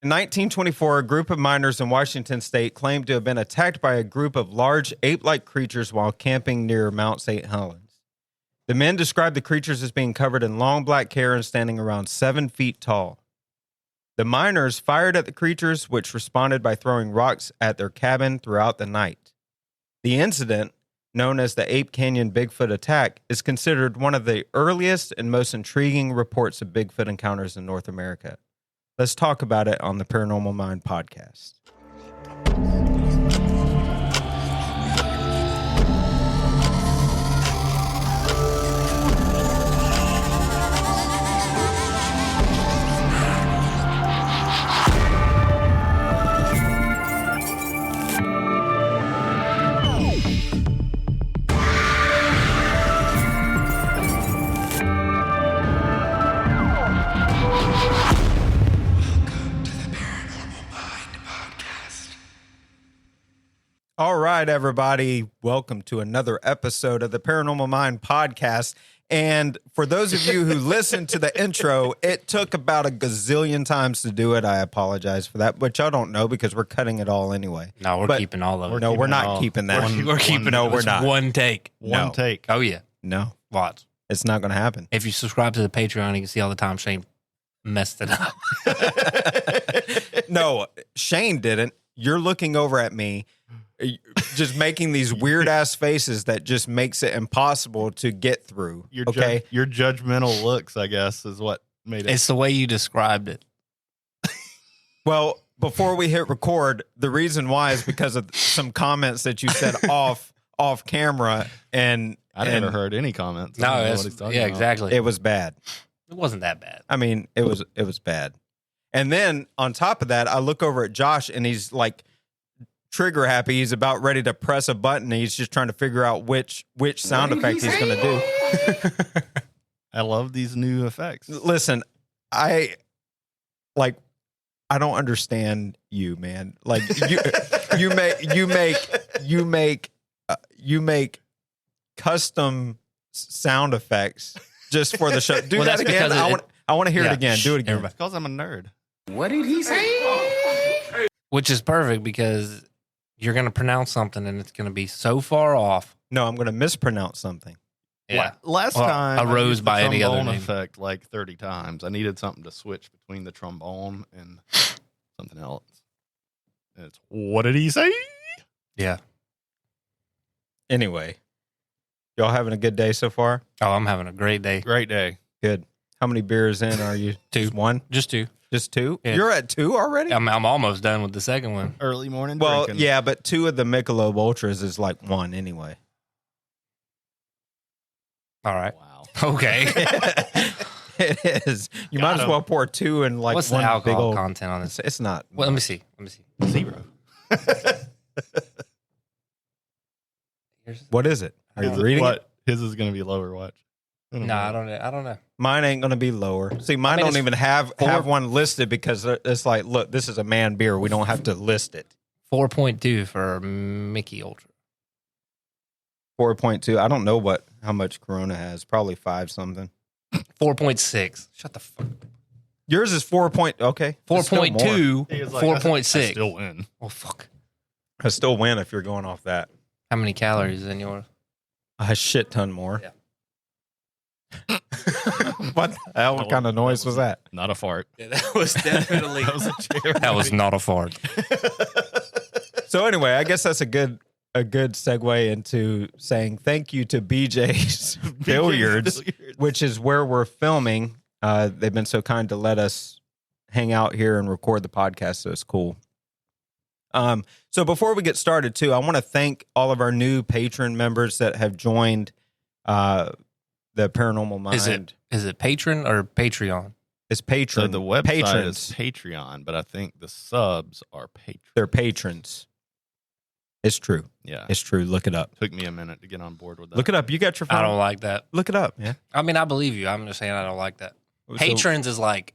In 1924, a group of miners in Washington state claimed to have been attacked by a group of large ape-like creatures while camping near Mount St. Helens. The men described the creatures as being covered in long black hair and standing around 7 feet tall. The miners fired at the creatures, which responded by throwing rocks at their cabin throughout the night. The incident, known as the Ape Canyon Bigfoot Attack, is considered one of the earliest and most intriguing reports of Bigfoot encounters in North America. Let's talk about it on the Paranormal Mind podcast. All right, everybody. Welcome to another episode of the Paranormal Mind podcast. And for those of you who listened to the intro, it took about a gazillion times to do it. I apologize for that, but y'all don't know because we're cutting it all anyway. No, we're keeping all of it. No, we're not keeping that. We're keeping No, it. we're not. One take. One take. Oh, yeah. No. Watch. It's not going to happen. If you subscribe to the Patreon, you can see all the time Shane messed it up. No, Shane didn't. You're looking over at me, just making these weird ass faces that just makes it impossible to get through. Your judgmental looks, I guess, is what made it. It's the way you described it. Well, before we hit record, the reason why is because of some comments that you said off camera, and I never heard any comments. No, I don't know what he's talking about. exactly. it was bad. It wasn't that bad. I mean, it was bad. And then on top of that, I look over at Josh and he's like trigger happy. He's about ready to press a button. And he's just trying to figure out which sound effect he's going to do. I love these new effects. Listen, I don't understand you, man. Like you make custom sound effects just for the show. Do Well, that that's again. because I want to hear it again. Do it again. Everybody. Because I'm a nerd. What did he say? Which is perfect because you're going to pronounce something and it's going to be so far off. No, I'm going to mispronounce something. Yeah. Last Well, time, a I rose used the by any other trombone name. effect like 30 times. I needed something to switch between the trombone and something else. And it's, what did he say? Yeah. Anyway, y'all having a good day so far? Oh, I'm having a great day. Great day. Good. How many beers in are you? Two. Just one? Just two. Just two? Yeah. You're at two already? I'm almost done with the second one. Early morning Well, drinking. yeah, but two of the Michelob Ultras is like one anyway. All right. Wow. Okay. It is. You Got might as him. well pour two in like What's the one big alcohol old. content on this? It's not. Well, let me see. 0. What is it? Are you His is- reading what? it? His is going to be lower. Watch. No, I don't know. Mine ain't going to be lower. See, mine mean, don't it's even have one listed because it's like, look, this is a man beer. We don't have to list it. 4.2 for Mickey Ultra. 4.2. I don't know how much Corona has. Probably 5 something. 4.6. Shut the fuck up. Yours is 4. Okay. It's still more. 4.2, He was like, I 4.6. still win. Oh, fuck. I still win if you're going off that. How many calories is in yours? A shit ton more. Yeah. What the hell? What kind of noise was that? Not a fart. Yeah, that was definitely. That was a chair. That was not a fart. So anyway, I guess that's a good segue into saying thank you to BJ's Billiards, which is where we're filming. They've been so kind to let us hang out here and record the podcast, so it's cool. So before we get started, too, I want to thank all of our new patron members that have joined the Paranormal Mind. Is it patron or Patreon? It's patron. So the website patrons. is Patreon, but I think the subs are patrons. They're patrons. It's true. Yeah. It's true. Look it up. Took me a minute to get on board with that. Look it up. You got your phone. I don't like that. Look it up. Yeah. I mean, I believe you. I'm just saying I don't like that. Patrons is like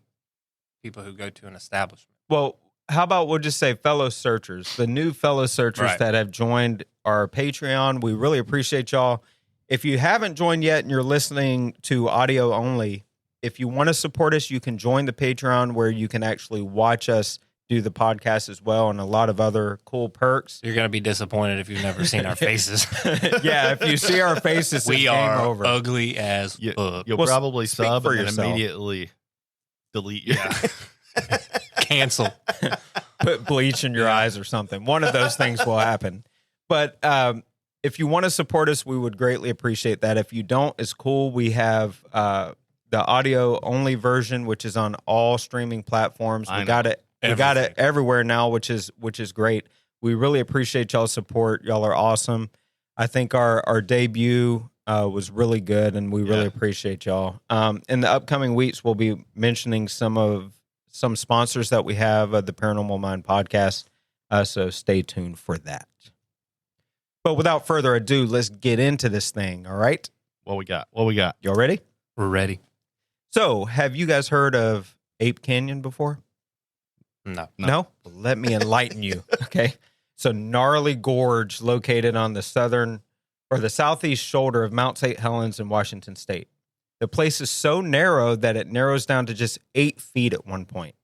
people who go to an establishment. Well, how about we'll just say fellow searchers, the new fellow searchers Right. that have joined our Patreon. We really appreciate y'all. If you haven't joined yet and you're listening to audio only, if you want to support us, you can join the Patreon where you can actually watch us do the podcast as well, and a lot of other cool perks. You're gonna be disappointed if you've never seen our faces. Yeah, if you see our faces, We it's game are over. ugly as fuck. You'll Well, probably speak sub for and then yourself. immediately delete. Yeah. Cancel. Put bleach in your eyes or something. One of those things will happen. But if you want to support us, we would greatly appreciate that. If you don't, it's cool. We have the audio only version, which is on all streaming platforms. We got it. We got it everywhere now, which is great. We really appreciate y'all's support. Y'all are awesome. I think our debut was really good, and we really appreciate y'all. In the upcoming weeks, we'll be mentioning some sponsors that we have of the Paranormal Mind podcast. So stay tuned for that. But without further ado, let's get into this thing. All right. What we got? Y'all ready? We're ready. So, have you guys heard of Ape Canyon before? No. No? Well, let me enlighten you. Okay. So, gnarly gorge located on the southeast shoulder of Mount St. Helens in Washington State. The place is so narrow that it narrows down to just 8 feet at one point.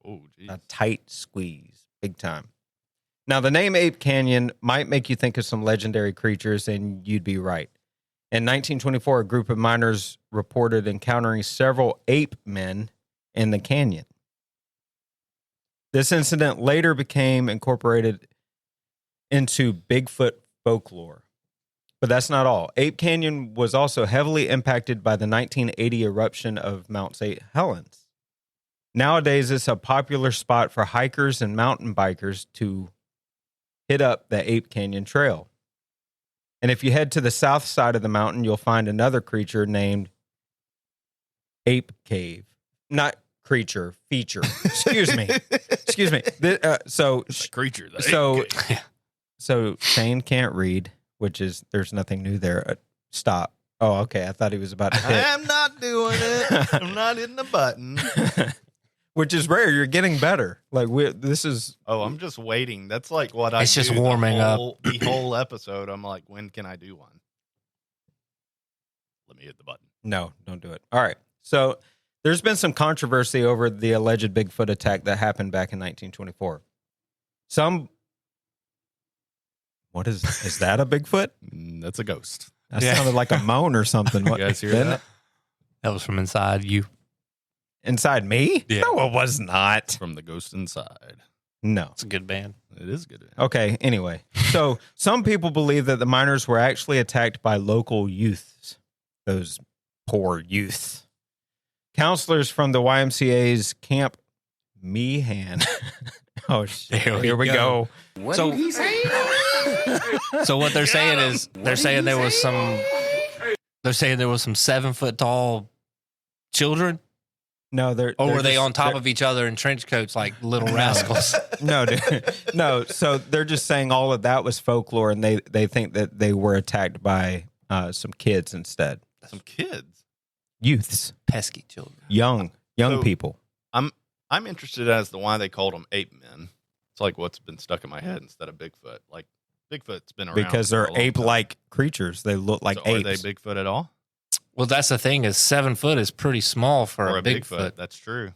Oh, geez. A tight squeeze. Big time. Now, the name Ape Canyon might make you think of some legendary creatures, and you'd be right. In 1924, a group of miners reported encountering several Ape-men in the canyon. This incident later became incorporated into Bigfoot folklore. But that's not all. Ape Canyon was also heavily impacted by the 1980 eruption of Mount St. Helens. Nowadays, it's a popular spot for hikers and mountain bikers to hit up the Ape Canyon Trail. And if you head to the south side of the mountain, you'll find another creature named Ape Cave. Not creature, feature. Excuse me. Excuse me. So It's a creature. So Shane can't read, which is, there's nothing new there. Stop. Oh, okay. I thought he was about to hit. I'm not doing it. I'm not hitting the button. Which is rare. You're getting better. This is. Oh, I'm just waiting. That's like what I It's do just warming up. The whole episode, I'm like, when can I do one? Let me hit the button. No, don't do it. All right. So there's been some controversy over the alleged Bigfoot attack that happened back in 1924. What is that a Bigfoot? That's a ghost. That sounded like a moan or something. You guys hear that? That was from inside you. Inside me? Yeah. No, it was not. From the ghost inside. No. It's a good band. It is good. Okay, anyway. So some people believe that the miners were actually attacked by local youths. Those poor youths. Counselors from the YMCA's Camp Meehan. Oh, shit. Here we go. What So- did he say? So what they're saying is they're saying there was some 7-foot tall children. No, they're Or were they're they just- on top they're- of each other in trench coats like little rascals? No, dude. No. So they're just saying all of that was folklore, and they think that they were attacked by some kids instead. Some kids. Youths, Pesky children. young So- people. I'm interested as to why they called them Ape-men. It's like what's been stuck in my head instead of Bigfoot. Like, Bigfoot's been around. Because for they're a long time. ape-like creatures. They look like So apes. Are they Bigfoot at all? Well, that's the thing is 7 foot is pretty small for Or a Bigfoot. That's true.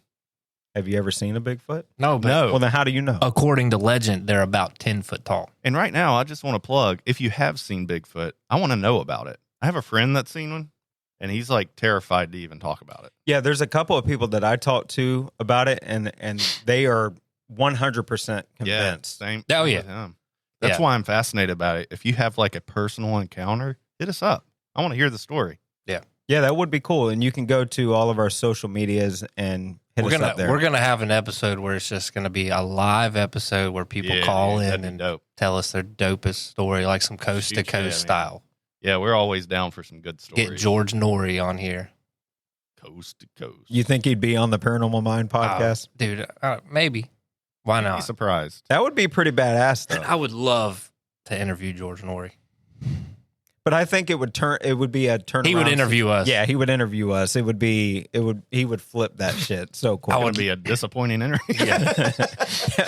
Have you ever seen a Bigfoot? No, but No. Well, then how do you know? according to legend, they're about 10 foot tall. And right now, I just want to plug, if you have seen Bigfoot, I want to know about it. I have a friend that's seen one, and he's like terrified to even talk about it. Yeah, there's a couple of people that I talked to about it, and they are 100% convinced. Same. Oh, same yeah. with him. That's Yeah. why I'm fascinated about it. If you have like a personal encounter, hit us up. I want to hear the story. Yeah, that would be cool. And you can go to all of our social medias and hit us up there. We're gonna have an episode where it's just gonna be a live episode where people call that'd in be and dope. tell us their dopest story, like some coast to Shoot, yeah, man. coast style. Yeah, we're always down for some good stories. Get George Norrie on here, coast to coast. You think he'd be on the Paranormal Mind podcast? dude. Maybe. Why I'd be not? surprised. That would be pretty badass, though. I would love to interview George Norrie. But I think it would be a turnaround. He would interview us. Yeah, he would interview us. He would flip that shit so cool. That would be a disappointing interview. Yeah. Yeah,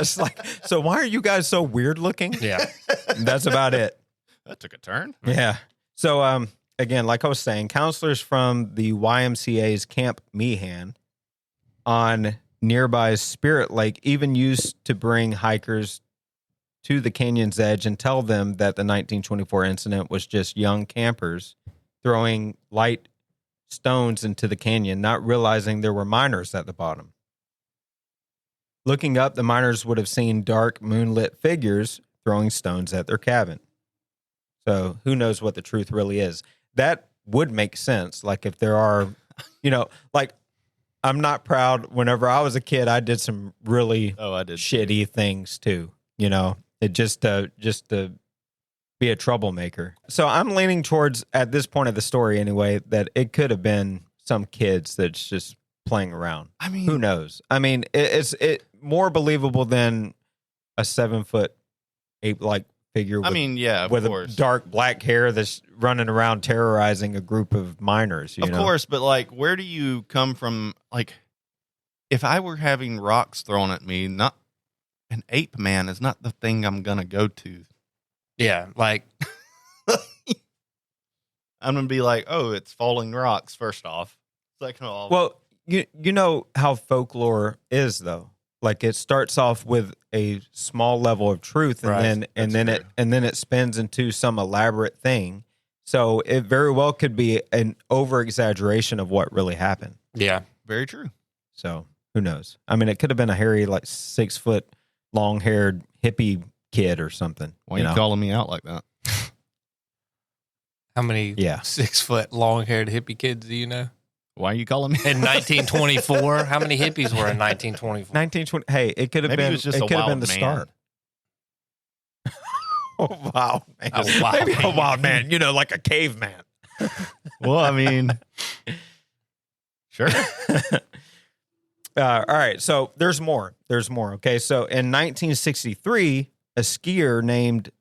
it's like, so why are you guys so weird looking? Yeah. That's about it. That took a turn. Yeah. So again, like I was saying, counselors from the YMCA's Camp Meehan on nearby Spirit Lake even used to bring hikers to the canyon's edge and tell them that the 1924 incident was just young campers throwing light stones into the canyon, not realizing there were miners at the bottom. Looking up, the miners would have seen dark moonlit figures throwing stones at their cabin. So who knows what the truth really is? That would make sense. Like if there are, like I'm not proud. Whenever I was a kid, I did some really shitty things too. It just to be a troublemaker. So I'm leaning towards, at this point of the story anyway, that it could have been some kids that's just playing around. I mean, who knows? I mean, it's more believable than a 7-foot ape-like figure. With, of course. A dark black hair that's running around terrorizing a group of miners. Of course, but like, where do you come from? Like, if I were having rocks thrown at me, not an Ape-man is not the thing I'm gonna go to. Yeah, like I'm gonna be like, oh, it's falling rocks. First off, second off, well, you know how folklore is though. Like it starts off with a small level of truth, and then it spins into some elaborate thing. So it very well could be an over exaggeration of what really happened. Yeah, very true. So who knows? I mean, it could have been a hairy, like 6-foot, long-haired hippie kid or something. Why are you calling me out like that? How many 6-foot, long-haired hippie kids do you know? Why are you calling me? In 1924, how many hippies were in 1924? 1920. Hey, it could have been. It could have been the start. Oh wow, man. Maybe a wild man. Like a caveman. Well, I mean, sure. All right, so there's more. Okay, so in 1963, a skier named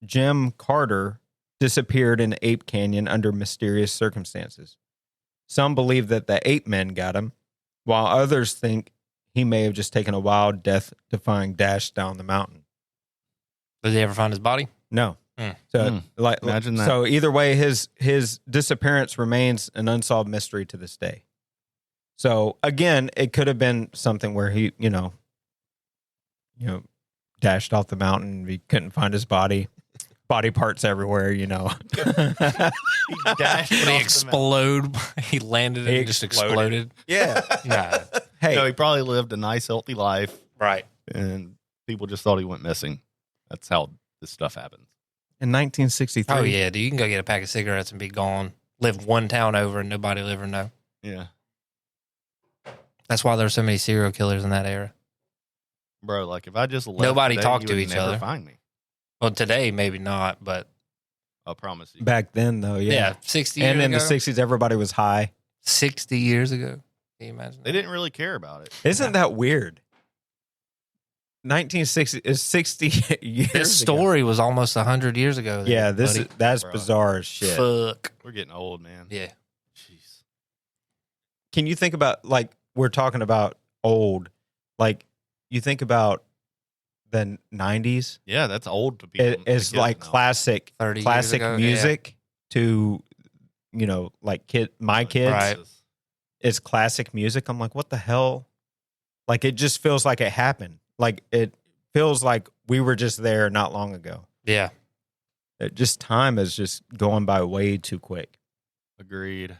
Jim Carter disappeared in Ape Canyon under mysterious circumstances. Some believe that the Ape-men got him, while others think he may have just taken a wild, death-defying dash down the mountain. Did they ever find his body? No. So, imagine that. So either way, his disappearance remains an unsolved mystery to this day. So again, it could have been something where he, dashed off the mountain. We couldn't find his body. Body parts everywhere, He dashed. Did he explode? He landed and just exploded. Yeah. Nah. Hey, he probably lived a nice, healthy life. Right. And people just thought he went missing. That's how this stuff happens. In 1963. Oh, yeah, dude. You can go get a pack of cigarettes and be gone. Live one town over and nobody will ever know. Yeah. That's why there's so many serial killers in that era. Bro, like if I just left nobody today, talked you to would each never other. Find me. Well, today maybe not, but I promise you. Back then, though, yeah, 60 years ago. And in the 60s, everybody was high. 60 years ago. Can you imagine? They didn't really care about it. Isn't that weird? 1960 is 60 years. This story was almost 100 years ago. Yeah, that's bizarre as shit. Fuck. We're getting old, man. Yeah. Jeez. Can you think about, like, we're talking about old, like, you think about the 90s? Yeah, that's old to people. It's like classic music to, like my kids. Right. It's classic music. I'm like, what the hell? Like, it just feels like it happened. Like, it feels like we were just there not long ago. Yeah. Time is just going by way too quick. Agreed.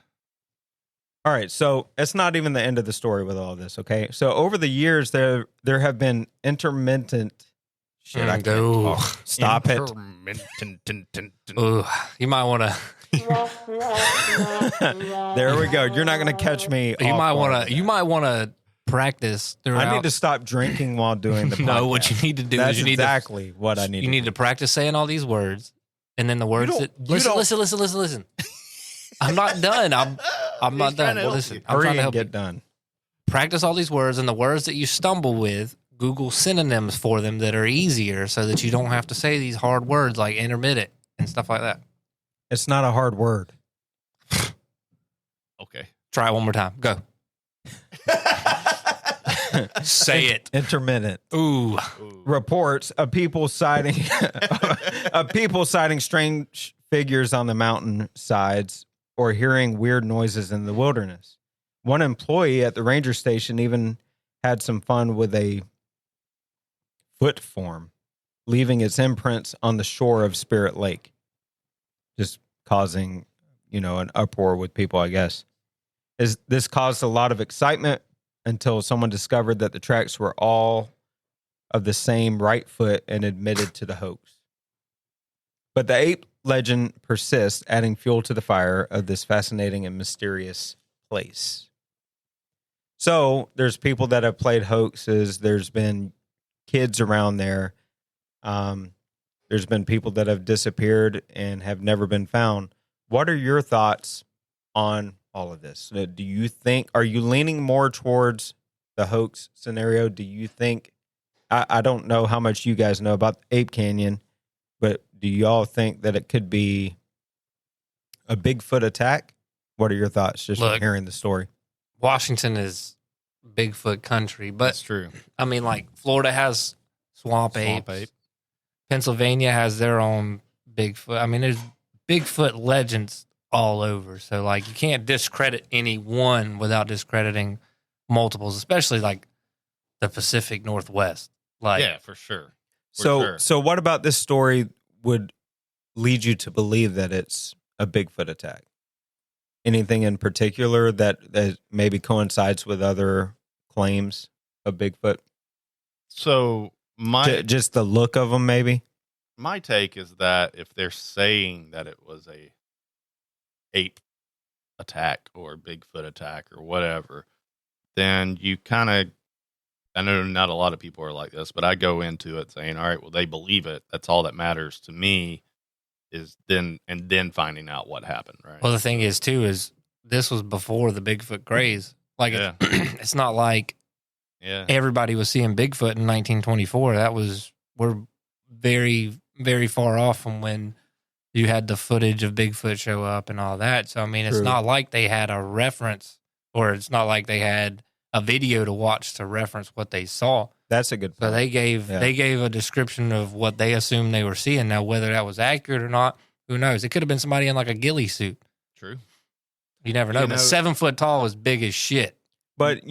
All right, so it's not even the end of the story with all this, okay? So over the years, there have been intermittent... Shit, I can't talk. Stop it. Ooh, you might want to... There we go. You're not going to catch me. You might want to practice throughout. I need to stop drinking while doing the podcast. No, what you need to do is you need exactly what I need. You need to practice saying all these words, and then the words listen. I'm not done. I'm not done. Well, listen, I'm trying to help get done. Practice all these words, and the words that you stumble with, Google synonyms for them that are easier, so that you don't have to say these hard words like intermittent and stuff like that. It's not a hard word. Okay. Try it one more time. Go. Say it. Intermittent. Ooh. Reports of people sighting strange figures on the mountain sides or hearing weird noises in the wilderness. One employee at the ranger station even had some fun with a foot form, leaving its imprints on the shore of Spirit Lake, just causing, an uproar with people, I guess. This caused a lot of excitement until someone discovered that the tracks were all of the same right foot and admitted to the hoax. But the ape legend persists, adding fuel to the fire of this fascinating and mysterious place. So there's people that have played hoaxes. There's been kids around there. There's been people that have disappeared and have never been found. What are your thoughts on all of this? Do you think, are you leaning more towards the hoax scenario? Do you think, I don't know how much you guys know about Ape Canyon, but do y'all think that it could be a Bigfoot attack? What are your thoughts just from hearing the story? Washington is Bigfoot country, but That's true. I mean, like Florida has swamp apes. Ape. Pennsylvania has their own Bigfoot. I mean, there's Bigfoot legends all over. So, like, you can't discredit any one without discrediting multiples, especially like the Pacific Northwest. Like, Yeah, for sure. So what about this story would lead you to believe that it's a Bigfoot attack? Anything in particular that maybe coincides with other claims of Bigfoot? So Just the look of them, maybe? my take is that if they're saying that it was a ape attack or Bigfoot attack or whatever, then you kind of, I know not a lot of people are like this, but I go into it saying, all right, well, they believe it. That's all that matters to me is then finding out what happened, right? well, the thing is, too, is this was before the Bigfoot craze. Like, Yeah. it's not like Yeah. everybody was seeing Bigfoot in 1924. We're very, very far off from when you had the footage of Bigfoot show up and all that. So, I mean, it's True. not like they had a reference, or it's not like they had a video to watch to reference what they saw. That's a good So point. they gave a description of what they assumed they were seeing. Now, whether that was accurate or not, who knows? It could have been somebody in like a ghillie suit. True. You never know. You But know- 7 foot tall is big as shit. But,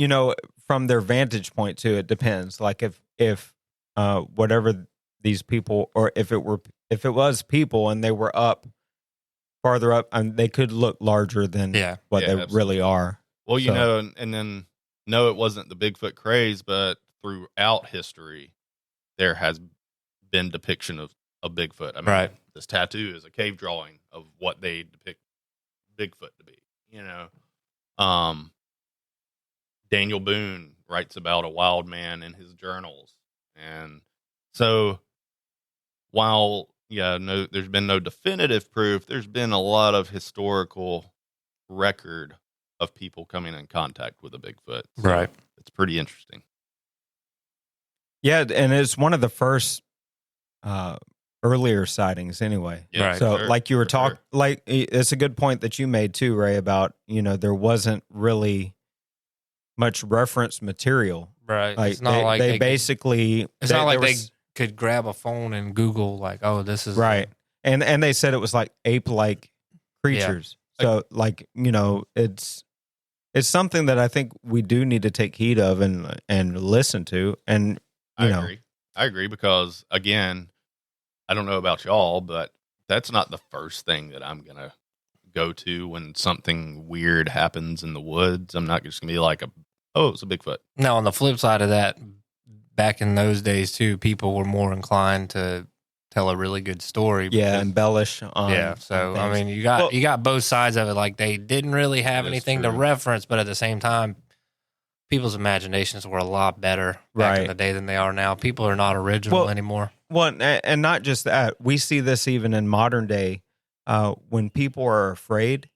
from their vantage point too, it depends. Like if whatever these people, or if it was people and they were farther up, and they could look larger than what they absolutely. really are. Well, So- and then, no, it wasn't the Bigfoot craze, but throughout history, there has been depiction of Bigfoot. I mean, Right. this tattoo is a cave drawing of what they depict Bigfoot to be, Daniel Boone writes about a wild man in his journals. And so while, there's been no definitive proof, there's been a lot of historical record of people coming in contact with a Bigfoot. So Right. It's pretty interesting. Yeah, and it's one of the first earlier sightings anyway. Yeah, Right. So sure, like you were for talking, sure. like it's a good point that you made too, Ray, about, there wasn't really much reference material. Right. Like It's not like they they basically, It's not like there they was- could grab a phone and Google, like, oh, this is right. And they said it was like ape-like creatures. So like, it's something that I think we do need to take heed of and listen to. And, I agree because, again, I don't know about y'all, but that's not the first thing that I'm going to go to when something weird happens in the woods. I'm not just going to be like, it's a Bigfoot. Now, on the flip side of that, back in those days, too, people were more inclined to tell a really good story. Yeah, because- embellish on So, on I things. mean, you got both sides of it. Like, they didn't really have That is anything to true. reference, but at the same time, people's imaginations were a lot better back in Right. the day than they are now. People are not original Well, anymore. Well, and not just that. We see this even in modern day. When people are afraid,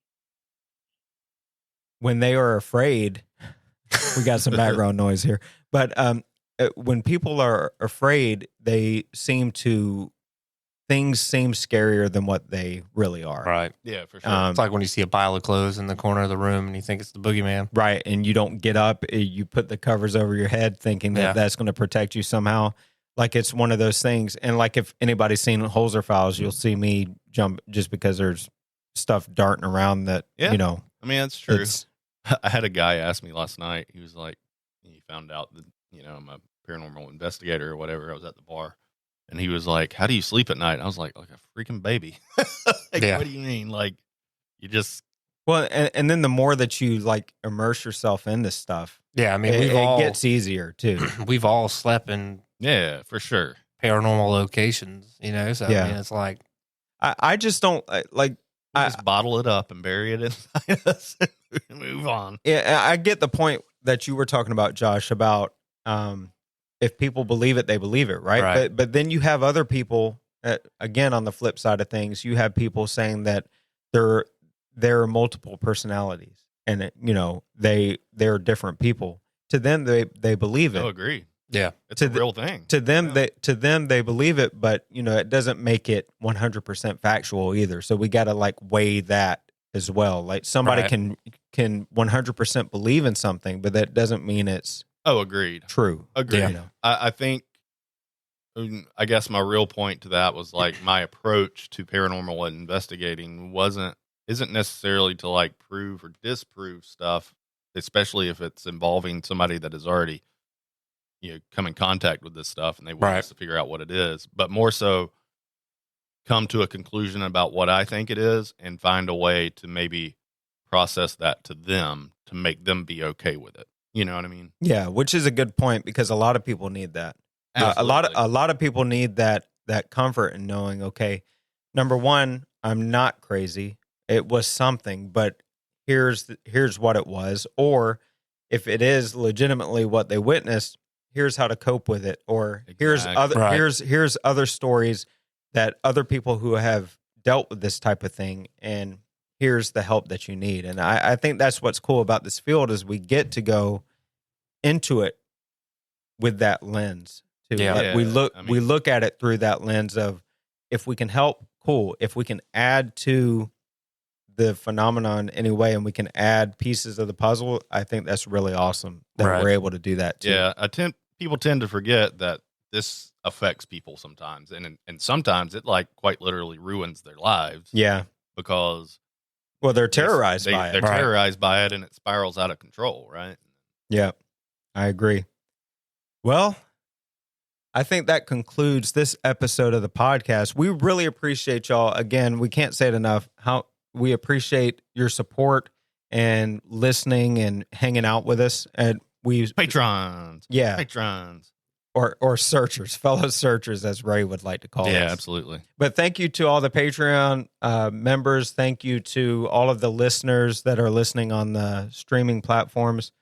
we got some background noise here. But when people are afraid, things seem scarier than what they really are. Right. Yeah, for sure. It's like when you see a pile of clothes in the corner of the room and you think it's the boogeyman. Right. And you don't get up, you put the covers over your head thinking that that's going to protect you somehow. Like it's one of those things. And like if anybody's seen HOLZER files, you'll see me jump just because there's stuff darting around that, Yeah. I mean, that's true. it's, I had a guy ask me last night. He was like, he found out that, I'm a paranormal investigator or whatever. I was at the bar, and he was like, "How do you sleep at night?" I was like a freaking baby. Yeah. What do you mean? Like, you just... Well, and then the more that you like immerse yourself in this stuff, Yeah, I mean, it gets easier too. we've all slept in Yeah, for sure. paranormal locations, so Yeah. I mean, it's like, I just don't like. You just bottle it up and bury it inside us and move on. Yeah, I get the point that you were talking about, Josh, about if people believe it, they believe it, right? Right. But then you have other people, again, on the flip side of things, you have people saying that there are multiple personalities, and they're different people. To them, they believe it. I agree. yeah, It's a real thing. To them, Yeah. they believe it, but it doesn't make it 100% factual either. So we got to like weigh that as well. Like somebody Right. can 100% believe in something, but that doesn't mean it's Agreed. true. Agreed. Yeah. I think, I guess my real point to that was like my approach to paranormal investigating isn't necessarily to like prove or disprove stuff, especially if it's involving somebody that has already, come in contact with this stuff and they want us to figure out what it is, but more so come to a conclusion about what I think it is and find a way to maybe process that to them to make them be okay with it. You know what I mean? Yeah, which is a good point because a lot of people need that. A lot of people need that comfort in knowing, okay, number one, I'm not crazy. It was something, but here's what it was. Or if it is legitimately what they witnessed, here's how to cope with it. Or here's other stories that other people who have dealt with this type of thing, and here's the help that you need. And I think that's what's cool about this field is we get to go into it with that lens too. Yeah. Like we Yeah, look at it through that lens of if we can help, cool. If we can add to the phenomenon anyway, and we can add pieces of the puzzle, I think that's really awesome that Right. we're able to do that too. Yeah, people tend to forget that this affects people sometimes, and sometimes it like quite literally ruins their lives. Yeah. Because Well, they're terrorized by it. They're Right. terrorized by it, and it spirals out of control. Right? Yeah, I agree. Well, I think that concludes this episode of the podcast. We really appreciate y'all. Again, we can't say it enough how we appreciate your support and listening and hanging out with us. And Patrons, yeah, patrons, or searchers, fellow searchers, as Ray would like to call us. yeah, absolutely. But thank you to all the Patreon members. Thank you to all of the listeners that are listening on the streaming platforms.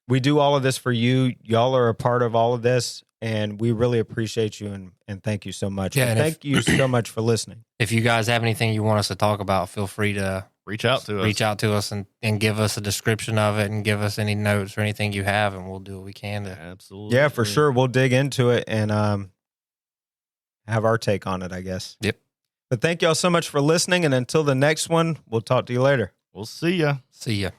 We do all of this for you. Y'all are a part of all of this, and we really appreciate you and thank you so much. Yeah, And and thank you so much for listening. if you guys have anything you want us to talk about, feel free to Reach out to us. and give us a description of it and give us any notes or anything you have, and we'll do what we can to. Absolutely. Yeah, for sure. We'll dig into it and have our take on it, I guess. Yep. But thank y'all so much for listening, and until the next one, we'll talk to you later. We'll see ya. See ya.